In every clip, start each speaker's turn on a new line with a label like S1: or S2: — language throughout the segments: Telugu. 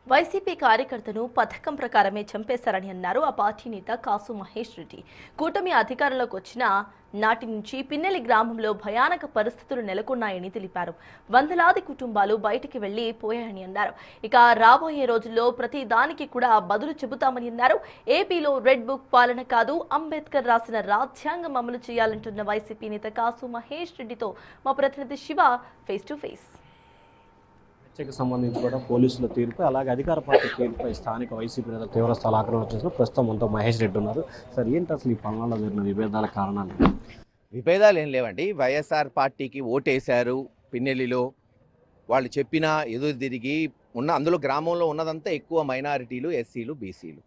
S1: వైసీపీ కార్యకర్తను పథకం ప్రకారమే చంపేశారని అన్నారు ఆ పార్టీ నేత కాసు మహేష్ రెడ్డి. కూటమి అధికారంలోకి వచ్చిన నాటి నుంచి పిన్నెలి గ్రామంలో భయానక పరిస్థితులు నెలకొన్నాయని తెలిపారు. వందలాది కుటుంబాలు బయటికి వెళ్లి పోయాయని అన్నారు. ఇక రాబోయే రోజుల్లో ప్రతి దానికి కూడా బదులు చెబుతామని అన్నారు. ఏపీలో రెడ్ బుక్ పాలన కాదు, అంబేద్కర్ రాసిన రాజ్యాంగం అమలు చేయాలంటున్న వైసీపీ నేత కాసు మహేష్ రెడ్డితో మా ప్రతినిధి శివ ఫేస్ టు ఫేస్.
S2: చర్చకు సంబంధించి కూడా పోలీసుల తీర్పు, అలాగే అధికార పార్టీ తీర్పుపై స్థానిక వైసీపీ నేతలు తీవ్ర స్థల ఆక్రమణ చేసిన ప్రస్తుతం మనతో మహేష్ రెడ్డి ఉన్నారు. సార్, ఏంటి అసలు ఈ పనులలో జరిగిన విభేదాల కారణాలు?
S3: విభేదాలు ఏం లేవండి. వైఎస్ఆర్ పార్టీకి ఓటేశారు పిన్నెల్లిలో. వాళ్ళు చెప్పినా ఎదురు తిరిగి అందులో గ్రామంలో ఉన్నదంతా ఎక్కువ మైనారిటీలు, ఎస్సీలు, బీసీలు.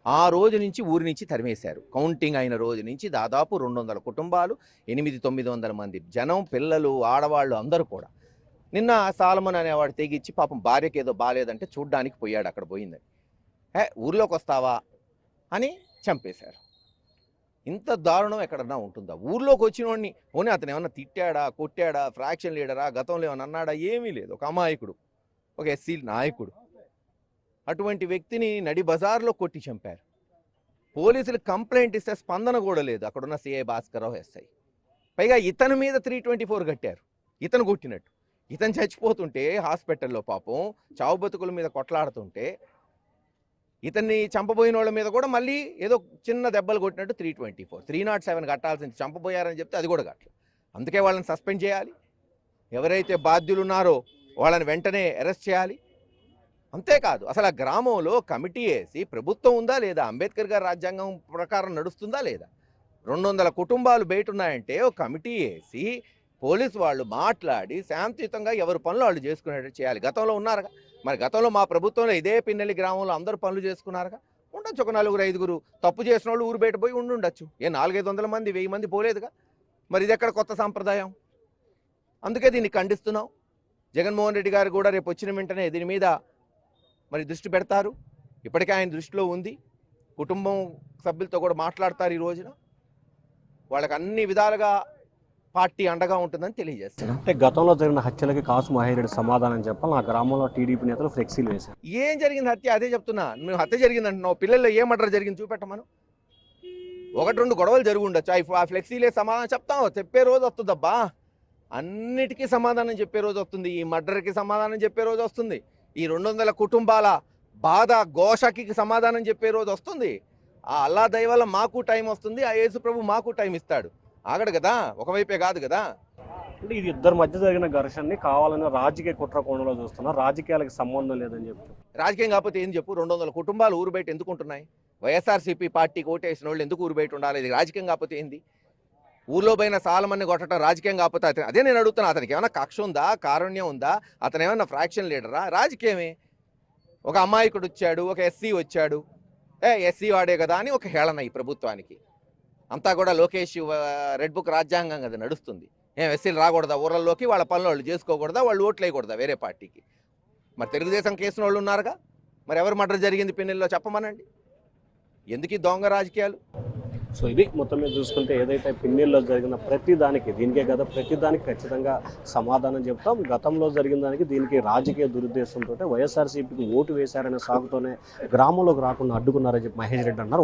S3: ఆ రోజు నుంచి ఊరి నుంచి తరిమేశారు. కౌంటింగ్ అయిన రోజు నుంచి దాదాపు 200 కుటుంబాలు, 800-900 మంది జనం, పిల్లలు, ఆడవాళ్ళు అందరూ కూడా. నిన్న సాలమన్ అనేవాడు తెగిచ్చి పాపం భార్యకి ఏదో బాగాలేదంటే చూడ్డానికి పోయాడు. అక్కడ పోయిందని ఊర్లోకి వస్తావా అని చంపేశారు. ఇంత దారుణం ఎక్కడన్నా ఉంటుందా? ఊర్లోకి వచ్చిన వాడిని పోనీ అతను ఏమన్నా తిట్టాడా, కొట్టాడా, ఫ్రాక్షన్ లీడరా, గతంలో ఏమన్నా అన్నాడా? ఏమీ లేదు. ఒక అమాయకుడు, ఒక ఎస్సీ నాయకుడు. అటువంటి వ్యక్తిని నడి బజార్లో కొట్టి చంపారు. పోలీసులు కంప్లైంట్ ఇస్తే స్పందన కూడా లేదు. అక్కడున్న సిఐ భాస్కర్రావు ఎస్ఐ. పైగా ఇతని మీద 324 కట్టారు. ఇతను కొట్టినట్టు. ఇతను చచ్చిపోతుంటే హాస్పిటల్లో పాపం చావు బతుకుల మీద కొట్లాడుతుంటే ఇతన్ని చంపబోయిన వాళ్ళ మీద కూడా మళ్ళీ ఏదో చిన్న దెబ్బలు కొట్టినట్టు 324, 307 కట్టాల్సింది. చంపబోయారని చెప్తే అది కూడా కట్టలేదు. అందుకే వాళ్ళని సస్పెండ్ చేయాలి. ఎవరైతే బాధ్యులు ఉన్నారో వాళ్ళని వెంటనే అరెస్ట్ చేయాలి. అంతేకాదు అసలు ఆ గ్రామంలో కమిటీ వేసి ప్రభుత్వం ఉందా లేదా, అంబేద్కర్ గారి రాజ్యాంగం ప్రకారం నడుస్తుందా లేదా, 200 కుటుంబాలు బయట ఉన్నాయంటే ఒక కమిటీ వేసి పోలీసు వాళ్ళు మాట్లాడి శాంతియుతంగా ఎవరి పనులు వాళ్ళు చేసుకునేటట్టు చేయాలి. గతంలో ఉన్నారుగా, మరి గతంలో మా ప్రభుత్వంలో ఇదే పిన్నెల్లి గ్రామంలో అందరూ పనులు చేసుకున్నారుగా. ఉండొచ్చు ఒక 4-5 తప్పు చేసిన వాళ్ళు ఊరు బయట పోయి ఉండొచ్చు. 400-500 మంది, 1000 మంది పోలేదుగా. మరి ఇది ఎక్కడ కొత్త సాంప్రదాయం? అందుకే దీన్ని ఖండిస్తున్నాం. జగన్మోహన్ రెడ్డి గారు కూడా రేపు వచ్చిన వెంటనే దీని మీద మరి దృష్టి పెడతారు. ఇప్పటికే ఆయన దృష్టిలో ఉంది. కుటుంబం సభ్యులతో కూడా మాట్లాడతారు. ఈ రోజున వాళ్ళకి అన్ని విధాలుగా పార్టీ అండగా ఉంటుందని తెలియజేస్తారు.
S2: అంటే గతంలో జరిగిన హత్యలకి కాసు మహేష్ రెడ్డి సమాధానం చెప్పాలి. నా గ్రామంలో టీడీపీ నేతలు ఫ్లెక్సీలు వేశారు.
S3: ఏం జరిగింది హత్య? అదే చెప్తున్నా. మేము హత్య జరిగిందంటున్నావు. పిల్లల్లో ఏ మర్డర్ జరిగింది చూపెట్టమను. 1-2 గొడవలు జరిగి ఉండొచ్చు. ఆ ఫ్లెక్సీలే సమాధానం చెప్తాం. చెప్పే రోజు వస్తుందబ్బా. అన్నిటికీ సమాధానం చెప్పే రోజు వస్తుంది. ఈ మర్డర్కి సమాధానం చెప్పే రోజు వస్తుంది. ఈ 200 కుటుంబాల బాధ ఘోషకి సమాధానం చెప్పే రోజు వస్తుంది. ఆ అల్లా దయ వల్ల మాకు టైం వస్తుంది. ఆ యేసు ప్రభు మాకు టైం ఇస్తాడు. ఆగడు కదా, ఒకవైపే కాదు కదా.
S2: అంటే ఇది ఇద్దరి మధ్య జరిగిన ఘర్షణని కావాలని రాజకీయ కుట్ర కోణంలో చూస్తున్నారు. రాజకీయాలకు సంబంధం లేదని చెప్పి.
S3: రాజకీయం కాకపోతే ఏం చెప్పు? 200 కుటుంబాలు ఊరు బయట ఎందుకు ఉంటున్నాయి? వైఎస్ఆర్సీపీ పార్టీకి ఓటేసిన వాళ్ళు ఎందుకు ఊరు బయట ఉండాలి? ఇది రాజకీయం కాకపోతే ఏంది? ఊర్లో పైన సాలమన్ని కొట్టడం రాజకీయం కాకపోతే అదే నేను అడుగుతున్నా. అతనికి ఏమైనా కక్ష ఉందా, కారుణ్యం ఉందా? అతను ఏమన్నా ఫ్రాక్షన్ లీడరా? రాజకీయమే. ఒక అమాయకుడు వచ్చాడు, ఒక ఎస్సీ వచ్చాడు, ఎస్సీ వాడే కదా అని ఒక హేళన ఈ ప్రభుత్వానికి. అంతా కూడా లోకేష్ రెడ్ బుక్ రాజ్యాంగం కదా నడుస్తుంది. ఎస్సీలు రాకూడదా ఊర్లలోకి? వాళ్ళ పనులు వాళ్ళు చేసుకోకూడదా? వాళ్ళు ఓట్లు వేయకూడదా వేరే పార్టీకి? మరి తెలుగుదేశం కేసిన వాళ్ళు ఉన్నారుగా. మరి ఎవరు మర్డర్ జరిగింది పిన్నెల్లో చెప్పమనండి. ఎందుకు దొంగ రాజకీయాలు?
S2: సో ఇది మొత్తం మీద చూసుకుంటే ఏదైతే పిన్నెల్లో జరిగిన ప్రతి దానికి, దీనికే కదా ప్రతి దానికి ఖచ్చితంగా సమాధానం చెప్తాం. గతంలో జరిగిన దానికి దీనికి రాజకీయ దురుద్దేశంతో వైఎస్ఆర్సీపీకి ఓటు వేశారనే సాగుతోనే గ్రామంలోకి రాకుండా అడ్డుకున్నారని చెప్పి మహేష్ రెడ్డి అన్నారు.